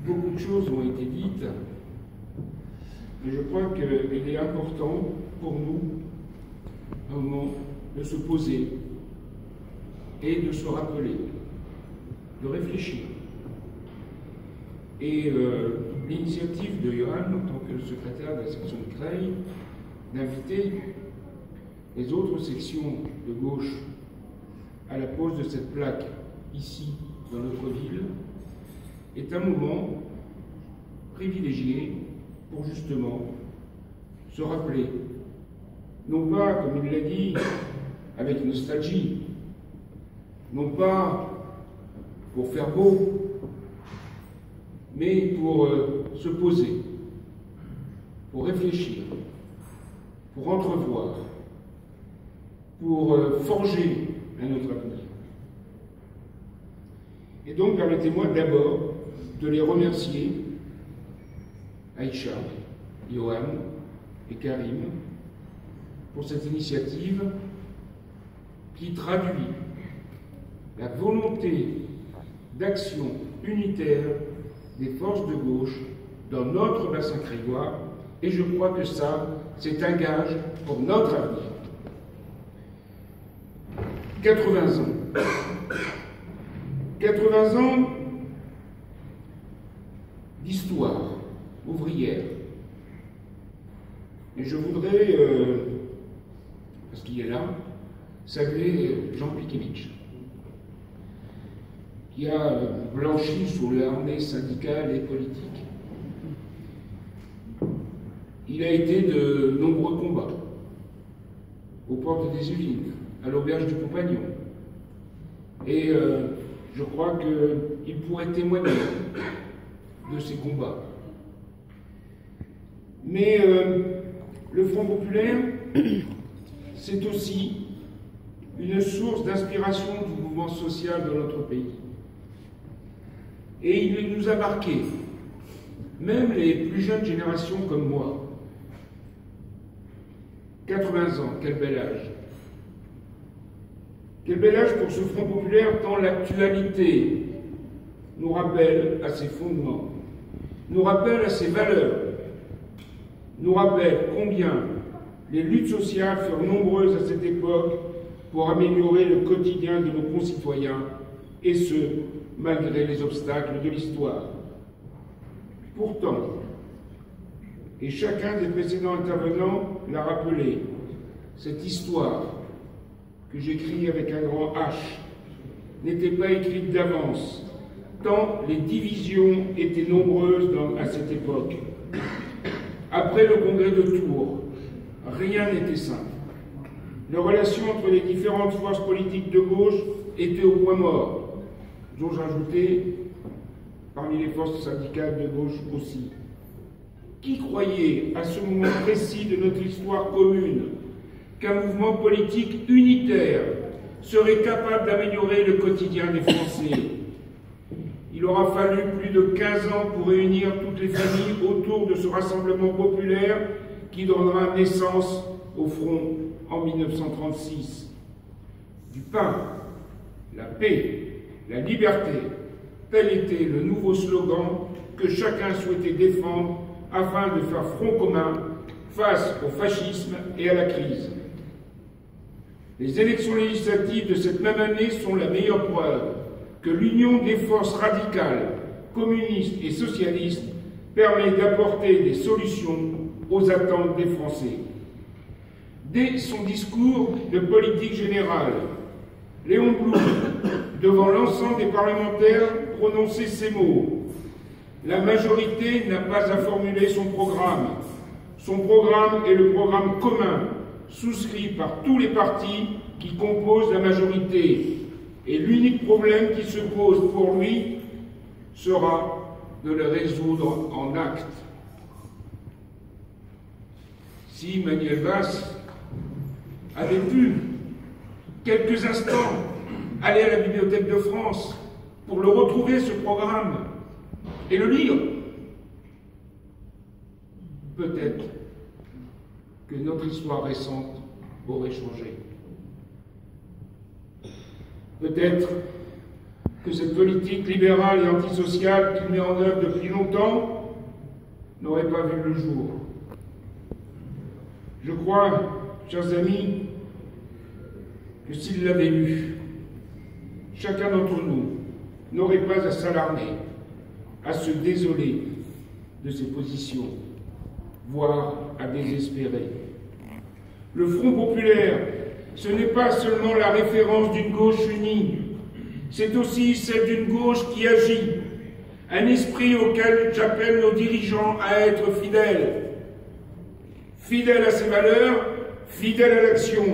Beaucoup de choses ont été dites, mais je crois qu'il est important pour nous, à un moment, de se poser et de se rappeler, de réfléchir. Et l'initiative de Johan, en tant que secrétaire de la section de Creil, d'inviter les autres sections de gauche à la pose de cette plaque ici, dans notre ville, est un moment privilégié pour justement se rappeler, non pas, comme il l'a dit, avec nostalgie, non pas pour faire beau, mais pour se poser, pour réfléchir, pour entrevoir, pour forger un autre avenir. Et donc, permettez-moi d'abord de les remercier, Aïcha, Johan et Karim, pour cette initiative qui traduit la volonté d'action unitaire des forces de gauche dans notre bassin crayois, et je crois que ça, c'est un gage pour notre avenir. 80 ans. 80 ans d'histoire ouvrière. Et je voudrais, parce qu'il est là, saluer Jean Pikevitch, qui a blanchi sous l'armée syndicale et politique. Il a été de nombreux combats, aux portes des usines, à l'auberge du Compagnon. Et je crois qu'il pourrait témoigner de ces combats. Mais le Front populaire, c'est aussi une source d'inspiration du mouvement social dans notre pays. Et il nous a marqués, même les plus jeunes générations comme moi. 80 ans, quel bel âge. Quel bel âge pour ce Front populaire tant l'actualité nous rappelle à ses fondements, nous rappelle à ses valeurs, nous rappelle combien les luttes sociales furent nombreuses à cette époque pour améliorer le quotidien de nos concitoyens, et ce, malgré les obstacles de l'histoire. Pourtant, et chacun des précédents intervenants l'a rappelé, cette histoire que j'écris avec un grand H n'était pas écrite d'avance, tant les divisions étaient nombreuses à cette époque. Après le congrès de Tours, rien n'était simple. Les relations entre les différentes forces politiques de gauche étaient au point mort, j'ose ajouter, parmi les forces syndicales de gauche aussi. Qui croyait à ce moment précis de notre histoire commune qu'un mouvement politique unitaire serait capable d'améliorer le quotidien des Français? Il aura fallu plus de 15 ans pour réunir toutes les familles autour de ce rassemblement populaire qui donnera naissance au Front en 1936. Du pain, la paix, la liberté, tel était le nouveau slogan que chacun souhaitait défendre afin de faire front commun face au fascisme et à la crise. Les élections législatives de cette même année sont la meilleure preuve que l'union des forces radicales, communistes et socialistes permet d'apporter des solutions aux attentes des Français. Dès son discours de politique générale, Léon Blum, devant l'ensemble des parlementaires, prononçait ces mots. La majorité n'a pas à formuler son programme. Son programme est le programme commun, souscrit par tous les partis qui composent la majorité. Et l'unique problème qui se pose pour lui sera de le résoudre en actes. Si Manuel Valls avait pu, quelques instants, aller à la Bibliothèque de France pour le retrouver, ce programme, et le lire, peut-être que notre histoire récente aurait changé. Peut-être que cette politique libérale et antisociale qu'il met en œuvre depuis longtemps n'aurait pas vu le jour. Je crois, chers amis, que s'il l'avait lu, chacun d'entre nous n'aurait pas à s'alarmer, à se désoler de ses positions, voire à désespérer. Le Front populaire, ce n'est pas seulement la référence d'une gauche unie, c'est aussi celle d'une gauche qui agit, un esprit auquel j'appelle nos dirigeants à être fidèles. Fidèles à ses valeurs, fidèles à l'action.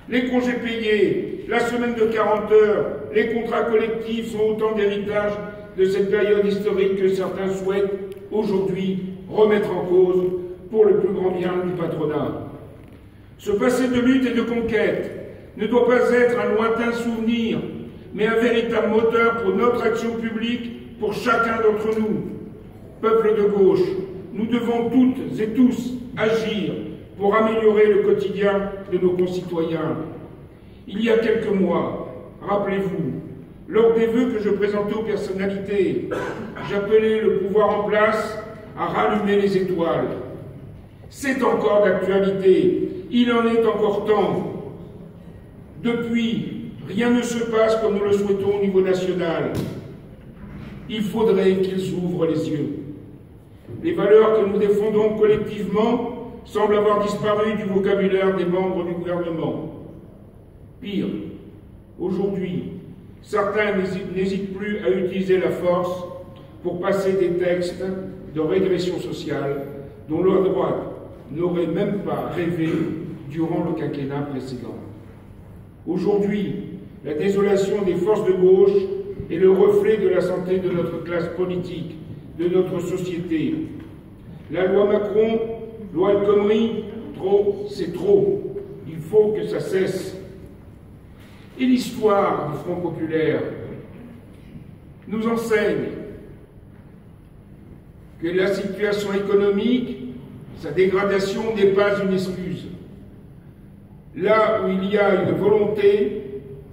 Les congés payés, la semaine de 40 heures, les contrats collectifs sont autant d'héritages de cette période historique que certains souhaitent aujourd'hui remettre en cause pour le plus grand bien du patronat. Ce passé de lutte et de conquête ne doit pas être un lointain souvenir, mais un véritable moteur pour notre action publique, pour chacun d'entre nous. Peuple de gauche, nous devons toutes et tous agir pour améliorer le quotidien de nos concitoyens. Il y a quelques mois, rappelez-vous, lors des vœux que je présentais aux personnalités, j'appelais le pouvoir en place à rallumer les étoiles. C'est encore d'actualité, il en est encore temps. Depuis, rien ne se passe comme nous le souhaitons au niveau national. Il faudrait qu'ils ouvrent les yeux. Les valeurs que nous défendons collectivement semblent avoir disparu du vocabulaire des membres du gouvernement. Pire, aujourd'hui, certains n'hésitent plus à utiliser la force pour passer des textes de régression sociale dont la droite n'aurait même pas rêvé durant le quinquennat précédent. Aujourd'hui, la désolation des forces de gauche est le reflet de la santé de notre classe politique, de notre société. La loi Macron, loi El Khomri, trop, c'est trop. Il faut que ça cesse. Et l'histoire du Front populaire nous enseigne que la situation économique, sa dégradation n'est pas une excuse. Là où il y a une volonté,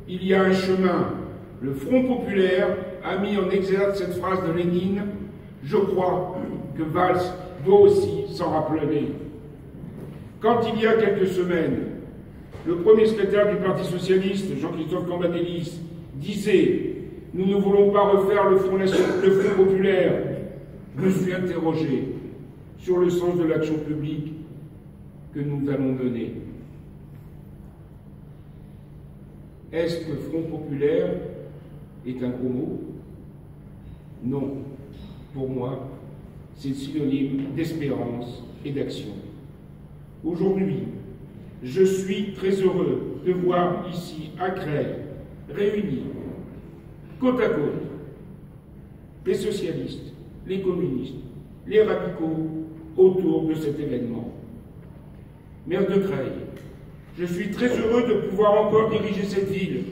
il y a un chemin. Le Front populaire a mis en exergue cette phrase de Lénine. Je crois que Valls doit aussi s'en rappeler. Quand il y a quelques semaines, le premier secrétaire du Parti socialiste, Jean-Christophe Cambadélis, disait « Nous ne voulons pas refaire le Front populaire », je me suis interrogé sur le sens de l'action publique que nous allons mener. Est-ce que Front populaire est un gros mot? Non. Pour moi, c'est synonyme d'espérance et d'action. Aujourd'hui, je suis très heureux de voir ici, à Creil, réunis, côte à côte, les socialistes, les communistes, les radicaux, autour de cet événement. Maire de Creil, je suis très heureux de pouvoir encore diriger cette ville,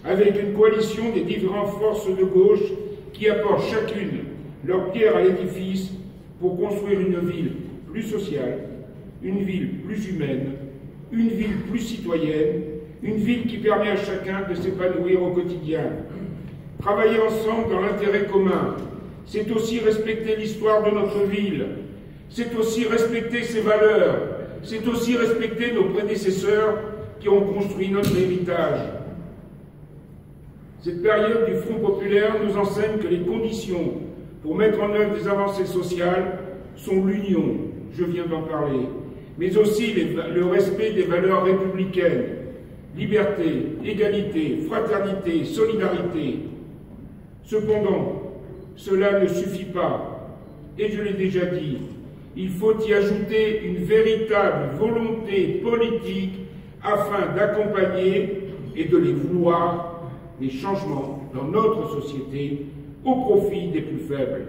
avec une coalition des différentes forces de gauche qui apportent chacune leur pierre à l'édifice pour construire une ville plus sociale, une ville plus humaine, une ville plus citoyenne, une ville qui permet à chacun de s'épanouir au quotidien. Travailler ensemble dans l'intérêt commun, c'est aussi respecter l'histoire de notre ville, c'est aussi respecter ses valeurs, c'est aussi respecter nos prédécesseurs qui ont construit notre héritage. Cette période du Front populaire nous enseigne que les conditions pour mettre en œuvre des avancées sociales sont l'union, je viens d'en parler, mais aussi le respect des valeurs républicaines, liberté, égalité, fraternité, solidarité. Cependant, cela ne suffit pas, et je l'ai déjà dit, il faut y ajouter une véritable volonté politique afin d'accompagner et de les vouloir des changements dans notre société au profit des plus faibles.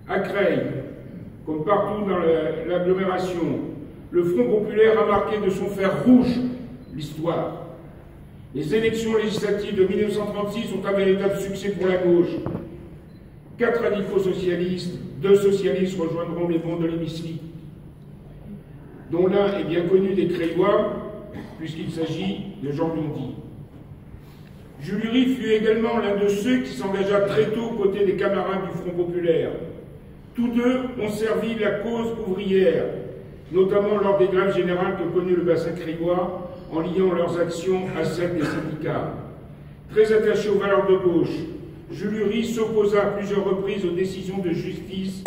À Creil, comme partout dans l'agglomération, le Front populaire a marqué de son fer rouge l'histoire. Les élections législatives de 1936 sont un véritable succès pour la gauche. 4 radicaux socialistes, 2 socialistes rejoindront les bancs de l'hémicycle, dont l'un est bien connu des Creillois, puisqu'il s'agit de Jean Bondy. Jules Rie fut également l'un de ceux qui s'engagea très tôt aux côtés des camarades du Front populaire. Tous deux ont servi la cause ouvrière, notamment lors des grèves générales que connut le bassin criois, en liant leurs actions à celles des syndicats. Très attaché aux valeurs de gauche, Jules Rie s'opposa à plusieurs reprises aux décisions de justice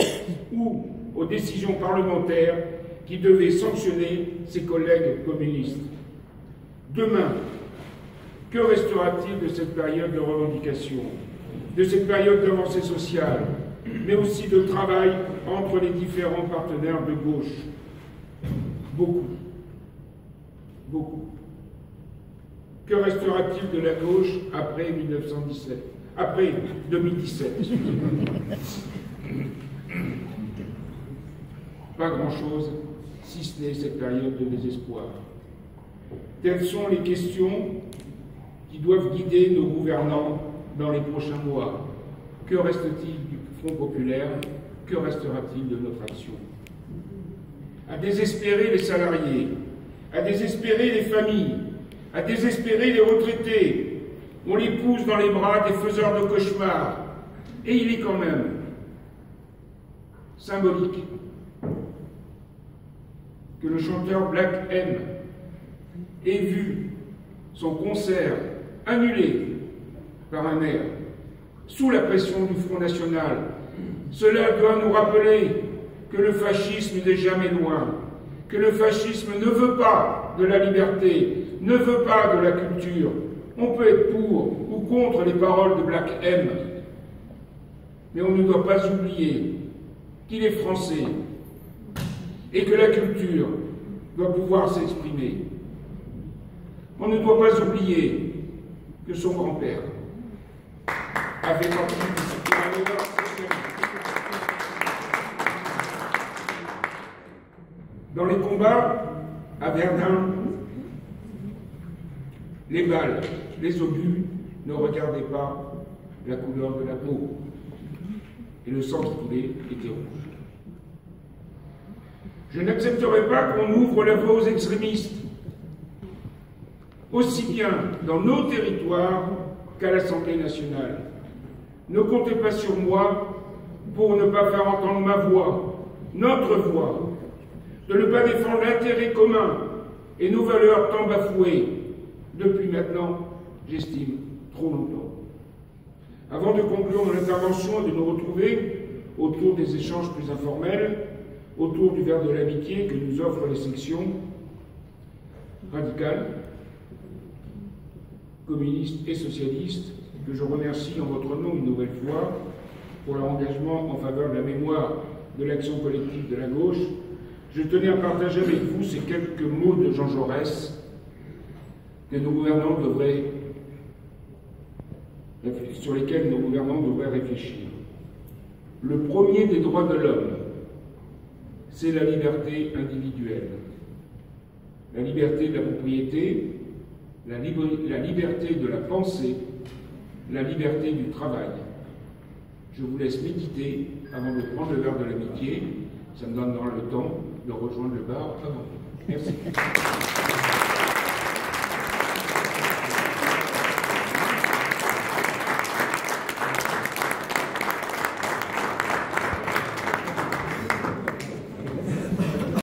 ou aux décisions parlementaires qui devaient sanctionner ses collègues communistes. Demain, que restera-t-il de cette période de revendication, de cette période d'avancée sociale, mais aussi de travail entre les différents partenaires de gauche? Beaucoup. Beaucoup. Que restera-t-il de la gauche après 1917, après 2017? Pas grand-chose, si ce n'est cette période de désespoir. Telles sont les questions qui doivent guider nos gouvernants dans les prochains mois. Que reste-t-il du Front populaire? Que restera-t-il de notre action? À désespérer les salariés, à désespérer les familles, à désespérer les retraités. On les pousse dans les bras des faiseurs de cauchemars. Et il est quand même symbolique que le chanteur Black M ait vu son concert annulé par un maire sous la pression du Front National. Cela doit nous rappeler que le fascisme n'est jamais loin, que le fascisme ne veut pas de la liberté, ne veut pas de la culture. On peut être pour ou contre les paroles de Black M, mais on ne doit pas oublier qu'il est français et que la culture doit pouvoir s'exprimer. On ne doit pas oublier que son grand-père avait partie de la valeur sociale. Dans les combats à Verdun, les balles, les obus ne regardaient pas la couleur de la peau. Et le sang qui coulait était rouge. Je n'accepterai pas qu'on ouvre la voie aux extrémistes, aussi bien dans nos territoires qu'à l'Assemblée nationale. Ne comptez pas sur moi pour ne pas faire entendre ma voix, notre voix, de ne pas défendre l'intérêt commun et nos valeurs tant bafouées depuis maintenant, j'estime, trop longtemps. Avant de conclure mon intervention et de nous retrouver autour des échanges plus informels, autour du verre de l'amitié que nous offrent les sections radicales, communistes et socialistes, que je remercie en votre nom une nouvelle fois pour leur engagement en faveur de la mémoire de l'action collective de la gauche, je tenais à partager avec vous ces quelques mots de Jean Jaurès sur lesquels nos gouvernants devraient réfléchir. Le premier des droits de l'homme, c'est la liberté individuelle. La liberté de la propriété, la liberté de la pensée, la liberté du travail. Je vous laisse méditer avant de prendre le verre de l'amitié. Ça me donnera le temps de rejoindre le bar avant. Merci.